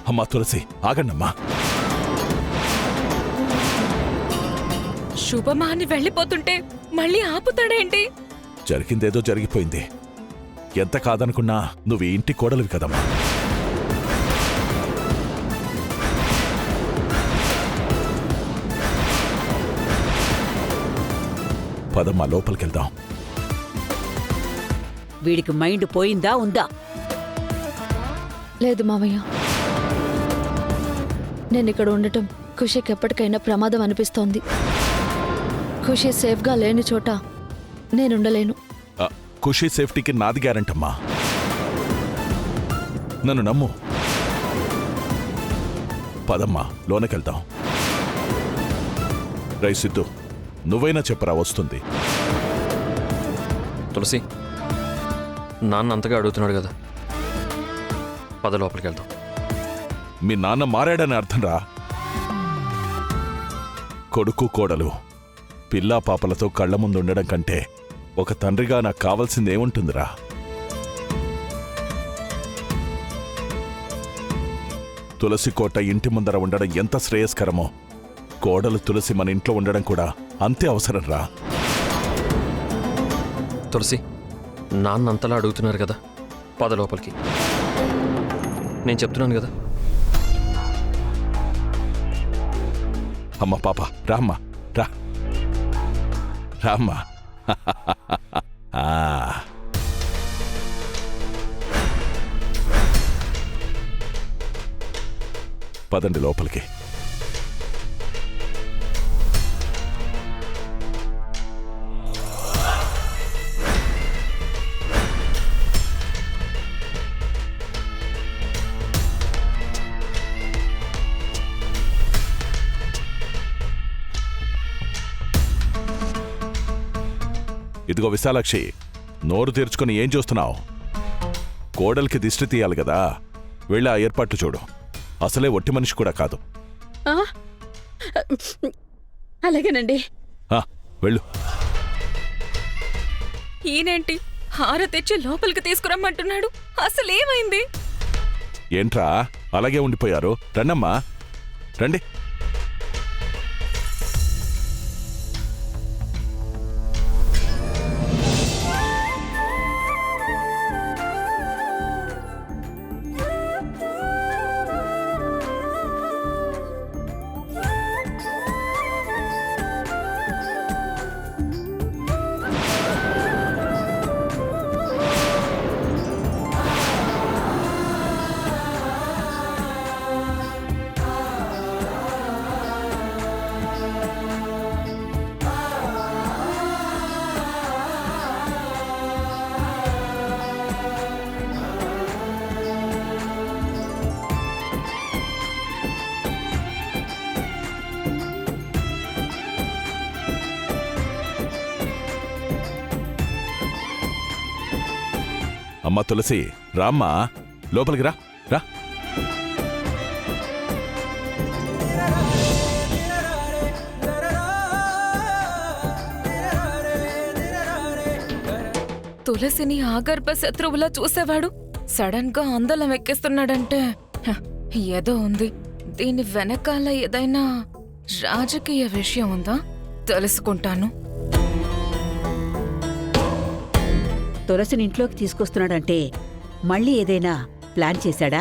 అమ్మా తులసి, ఆగండమ్మా. శుభమా అని వెళ్ళిపోతుంటే మళ్ళీ ఆపుతాడేంటి? జరిగిందేదో జరిగిపోయింది. ఎంత కాదనుకున్నా నువ్వు ఈ ఇంటి కోడలివి కదమ్మా. పదమ్మా, లోపలికెళ్దాం. వీడికి మైండ్ పోయిందా ఉందా? లేదు మావయ్య, నేనిక్కడ ఉండటం ఖుషికి ఎప్పటికైనా ప్రమాదం అనిపిస్తోంది. ఖుషి సేఫ్గా లేని చోట నేనుండలేను. ఖుషి సేఫ్టీకి నాది గ్యారంటమ్మా. నన్ను నమ్ము. పదమ్మా, లోనకెళ్దాం. రై సిద్ధు, నువ్వైనా చెప్పరా, వస్తుంది. తులసి, నాన్న అంతగా అడుగుతున్నాడు కదా, పద లోపలికి వెళ్దాం. మీ నాన్న మారాడని అర్థం రా. కొడుకు కోడలు పిల్లా పాపలతో కళ్ల ముందు ఉండడం కంటే ఒక తండ్రిగా నాకు కావాల్సిందేముంటుందిరా? తులసి కోట ఇంటి ముందర ఉండడం ఎంత శ్రేయస్కరమో, కోడలు తులసి మన ఇంట్లో ఉండడం కూడా అంతే అవసరం రా. తులసి, నాన్న అంతలా అడుగుతున్నారు కదా, పద లోపలికి. నేను చెప్తున్నాను కదా. అమ్మ పాప, రామ్మా, రా రామ్మా. పదండి లోపలికి. ఇదిగో విశాలాక్షి, నోరు తెరుచుకుని ఏం చూస్తున్నావు? కోడలికి దిష్టి తీయాలి కదా, వెళ్ళి ఆ ఏర్పాట్లు చూడు. అసలే ఒట్టి మనిషి కూడా కాదు. అలాగేనండి. వెళ్ళు. ఈయనేంటి హార తెచ్చి లోపలికి తీసుకురమ్మంటున్నాడు? అసలేమైంది? ఏంట్రా అలాగే ఉండిపోయారు? రండమ్మా, రండి. అమ్మా తులసి, రామ్మా, లోపలికి రా. రా. తులసిని ఆగర్భ శత్రువులా చూసేవాడు సడన్ గా అందలం ఎక్కిస్తున్నాడంటే ఏదో ఉంది. దీని వెనకాల ఏదైనా రాజకీయ విషయం ఉందా? తెలుసుకుంటాను. తులసిని ఇంట్లోకి తీసుకొస్తున్నాడంటే మళ్ళీ ఏదైనా ప్లాన్ చేశాడా?